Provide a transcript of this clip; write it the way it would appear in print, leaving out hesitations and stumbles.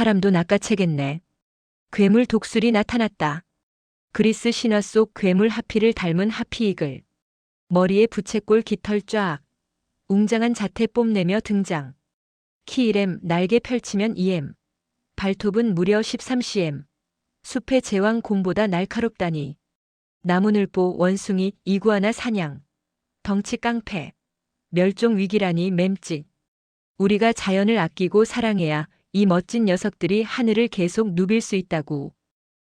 사람도 낚아채겠네. 괴물 독수리 나타났다. 그리스 신화 속 괴물 하피를 닮은 하피이글. 머리에 부채꼴 깃털 쫙. 웅장한 자태 뽐내며 등장. 키 1m, 날개 펼치면 2m. 발톱은 무려 13cm. 숲의 제왕 곰보다 날카롭다니. 나무늘보, 원숭이, 이구아나 사냥. 덩치 깡패. 멸종 위기라니 맴짓. 우리가 자연을 아끼고 사랑해야 이 멋진 녀석들이 하늘을 계속 누빌 수 있다고.